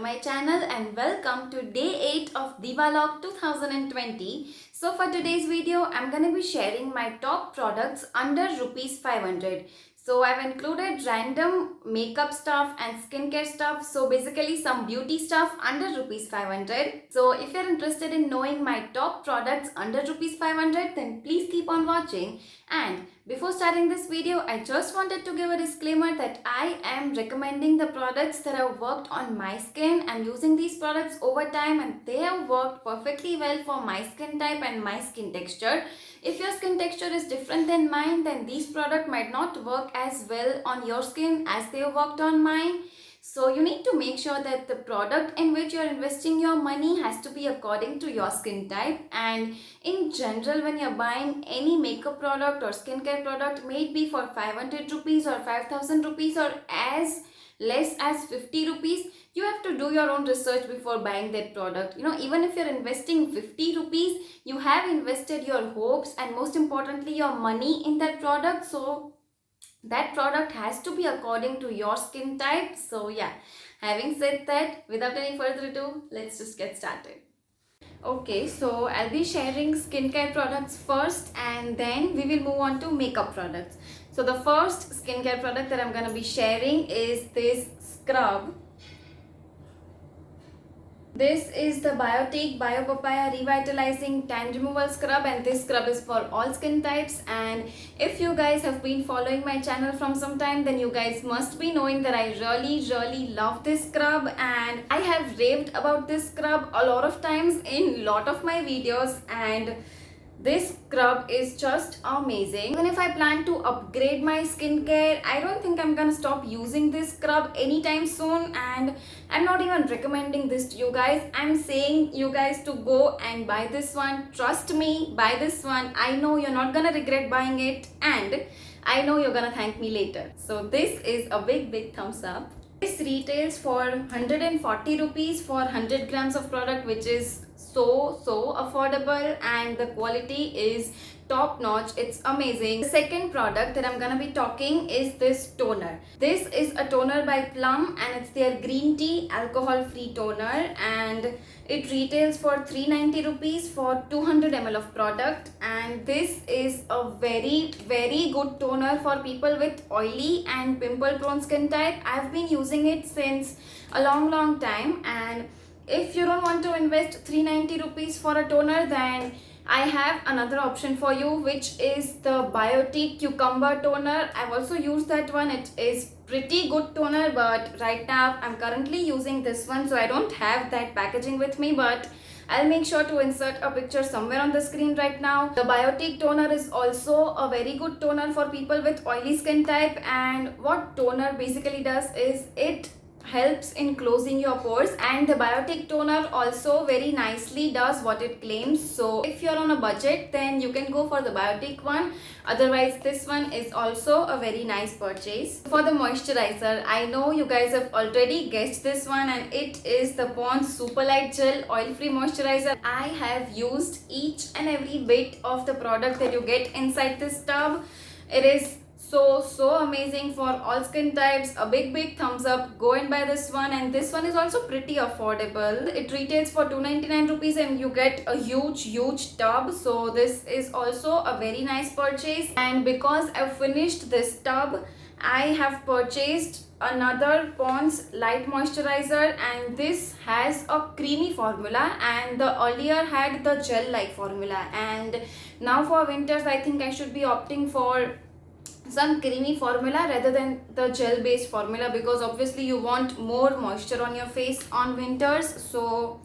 my channel and welcome to day 8 of Diwalog 2020. So for today's video, I'm going to be sharing my top products under rupees 500. So I've included random makeup stuff and skincare stuff. So basically some beauty stuff under rupees 500. So if you're interested in knowing my top products under rupees 500, then please keep on watching. And before starting this video, I just wanted to give a disclaimer that I am recommending the products that have worked on my skin. I'm using these products over time and they have worked perfectly well for my skin type and my skin texture. If your skin texture is different than mine, then these products might not work as well on your skin as they have worked on mine. So you need to make sure that the product in which you're investing your money has to be according to your skin type. And in general, when you're buying any makeup product or skincare product, may it be for 500 rupees or 5000 rupees or as less as 50 rupees, you have to do your own research before buying that product. Even if you're investing 50 rupees, you have invested your hopes and most importantly your money in that product. So that product has to be according to your skin type. So yeah, having said that, without any further ado, let's just get started. Okay, so I'll be sharing skincare products first and then we will move on to makeup products. So the first skincare product that I'm going to be sharing is this scrub. This is the Biotique Bio Papaya Revitalizing Tan Removal Scrub, and this scrub is for all skin types. And if you guys have been following my channel from some time, then you guys must be knowing that I really love this scrub, and I have raved about this scrub a lot of times in lot of my videos, and this scrub is just amazing. Even if I plan to upgrade my skincare, I don't think I'm gonna stop using this scrub anytime soon, and I'm not even recommending this to you guys. I'm saying you guys to go and buy this one. Trust me, buy this one. I know you're not gonna regret buying it and I know you're gonna thank me later. So this is a big thumbs up. This retails for 140 rupees for 100 grams of product, which is so affordable, and the quality is top notch. It's amazing. The second product that I'm gonna be talking is this toner. This is a toner by Plum and it's their green tea alcohol free toner, and it retails for 390 rupees for 200 ml of product. And this is a very good toner for people with oily and pimple prone skin type. I've been using it since a long time, and if you don't want to invest 390 rupees for a toner, then I have another option for you, which is the Biotique Cucumber Toner. I've also used that one. It is pretty good toner, but right now I'm currently using this one, so I don't have that packaging with me, but I'll make sure to insert a picture somewhere on the screen right now. The Biotique toner is also a very good toner for people with oily skin type, and what toner basically does is it helps in closing your pores, and the Biotique toner also very nicely does what it claims. So if you're on a budget, then you can go for the Biotique one. Otherwise, this one is also a very nice purchase. For the moisturizer, I know you guys have already guessed this one, and it is the Pond's Super Light Gel Oil Free Moisturizer. I have used each and every bit of the product that you get inside this tub. It is so amazing for all skin types. A big thumbs up. Go and buy this one, and this one is also pretty affordable. It retails for 299 rupees and you get a huge tub. So this is also a very nice purchase. And because I've finished this tub, I have purchased another Pond's Light Moisturizer, and this has a creamy formula, and the earlier had the gel like formula. And now for winters, I think I should be opting for some creamy formula rather than the gel based formula, because obviously you want more moisture on your face on winters. So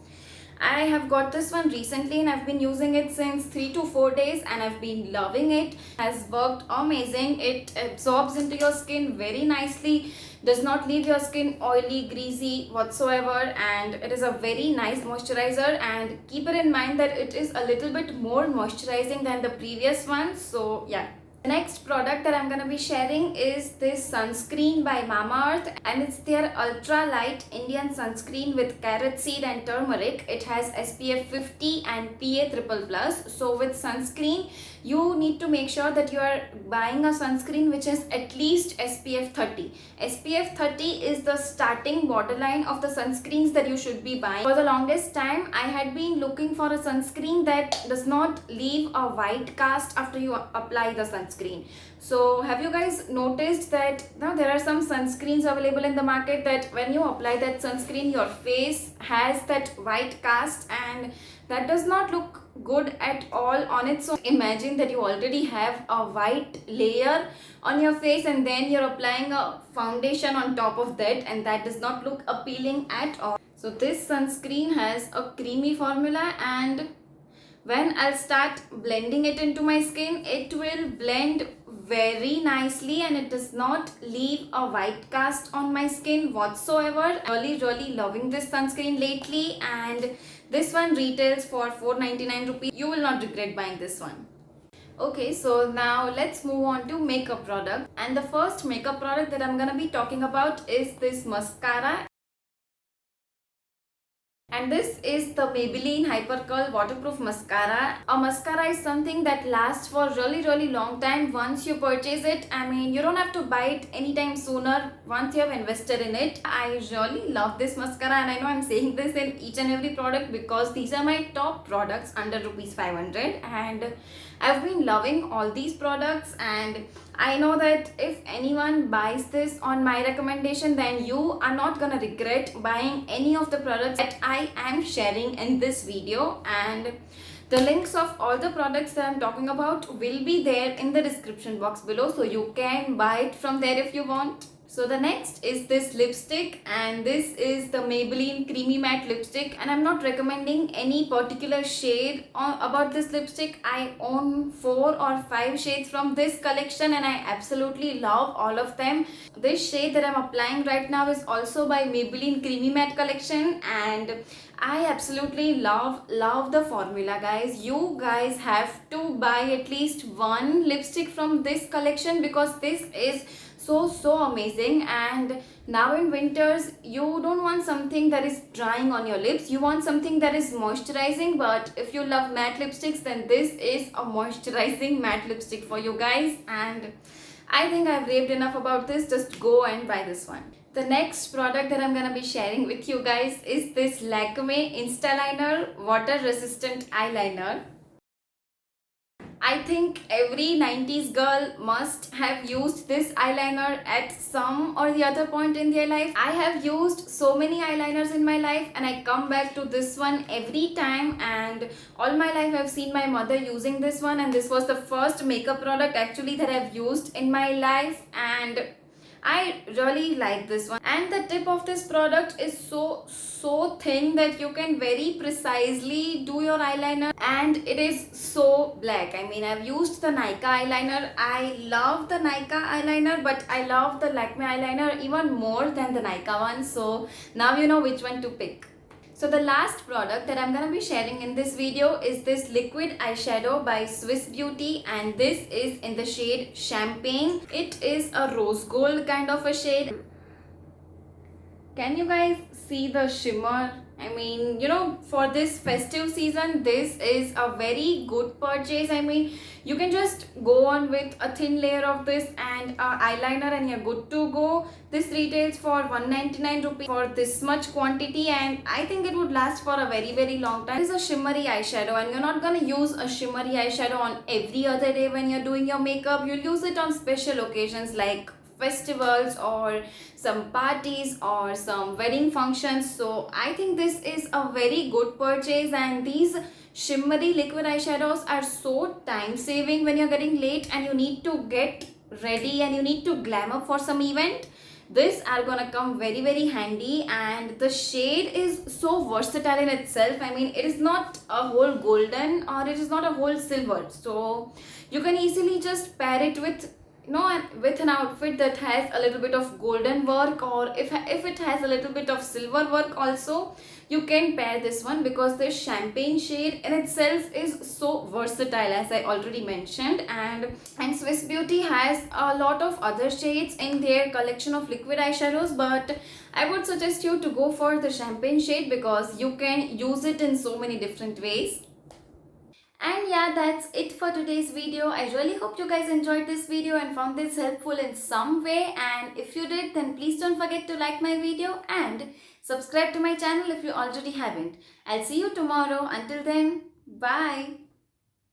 I have got this one recently and I've been using it since 3 to 4 days and I've been loving it. Has worked amazing. It absorbs into your skin very nicely, does not leave your skin oily, greasy whatsoever, and it is a very nice moisturizer. And keep it in mind that it is a little bit more moisturizing than the previous one. So yeah, The next product that I'm gonna be sharing is this sunscreen by Mamaearth, and it's their ultra light Indian sunscreen with carrot seed and turmeric. It has SPF 50 and PA triple plus. So with sunscreen, you need to make sure that you are buying a sunscreen which is at least SPF 30. SPF 30 is the starting borderline of the sunscreens that you should be buying. For the longest time, I had been looking for a sunscreen that does not leave a white cast after you apply the sunscreen. So have you guys noticed that now there are some sunscreens available in the market that when you apply that sunscreen, your face has that white cast, and that does not look good at all on its own. Imagine that you already have a white layer on your face and then you're applying a foundation on top of that, and that does not look appealing at all. So this sunscreen has a creamy formula, and when I'll start blending it into my skin, it will blend very nicely and it does not leave a white cast on my skin whatsoever. Really loving this sunscreen lately, and this one retails for 499 rupees. You will not regret buying this one. Okay, so now let's move on to makeup product, and the first makeup product that I'm gonna be talking about is this mascara. And this is the Maybelline Hyper Curl Waterproof Mascara. A mascara is something that lasts for really long time once you purchase it. I mean, you don't have to buy it anytime sooner once you have invested in it. I really love this mascara, and I know I'm saying this in each and every product because these are my top products under rupees 500, and I've been loving all these products, and I know that if anyone buys this on my recommendation, then you are not gonna regret buying any of the products that I am sharing in this video. And the links of all the products that I'm talking about will be there in the description box below, so you can buy it from there if you want. So the next is this lipstick, and this is the Maybelline Creamy Matte Lipstick, and I'm not recommending any particular shade about this lipstick. I own 4 or 5 shades from this collection and I absolutely love all of them. This shade that I'm applying right now is also by Maybelline Creamy Matte collection, and I absolutely love the formula, guys. You guys have to buy at least one lipstick from this collection because this is so amazing. And now in winters, you don't want something that is drying on your lips, you want something that is moisturizing. But if you love matte lipsticks, then this is a moisturizing matte lipstick for you guys, and I think I've raved enough about this. Just go and buy this one. The next product that I'm gonna be sharing with you guys is this Lakme Instaliner Water Resistant Eyeliner. I think every 90s girl must have used this eyeliner at some or the other point in their life. I have used so many eyeliners in my life, and I come back to this one every time, and all my life I've seen my mother using this one, and this was the first makeup product actually that I've used in my life, and I really like this one. And the tip of this product is so thin that you can very precisely do your eyeliner, and it is so black. I mean, I've used the Nykaa eyeliner. I love the Nykaa eyeliner, but I love the Lakme eyeliner even more than the Nykaa one. So now you know which one to pick. So the last product that I'm gonna be sharing in this video is this liquid eyeshadow by Swiss Beauty, and this is in the shade Champagne. It is a rose gold kind of a shade. Can you guys see the shimmer? I mean, you know, for this festive season, this is a very good purchase. I mean, you can just go on with a thin layer of this and eyeliner and you're good to go. This retails for 199 rupees for this much quantity, and I think it would last for a very long time. This is a shimmery eyeshadow, and you're not gonna use a shimmery eyeshadow on every other day when you're doing your makeup. You'll use it on special occasions like festivals or some parties or some wedding functions. So I think this is a very good purchase, and these shimmery liquid eyeshadows are so time saving when you're getting late and you need to get ready and you need to glam up for some event. These are gonna come very handy, and the shade is so versatile in itself. I mean, it is not a whole golden or it is not a whole silver, so you can easily just pair it with with an outfit that has a little bit of golden work, or if it has a little bit of silver work also, you can pair this one, because this champagne shade in itself is so versatile, as I already mentioned. And Swiss Beauty has a lot of other shades in their collection of liquid eyeshadows, but I would suggest you to go for the champagne shade because you can use it in so many different ways. And yeah, that's it for today's video. I really hope you guys enjoyed this video and found this helpful in some way. And if you did, then please don't forget to like my video and subscribe to my channel if you already haven't. I'll see you tomorrow. Until then, bye.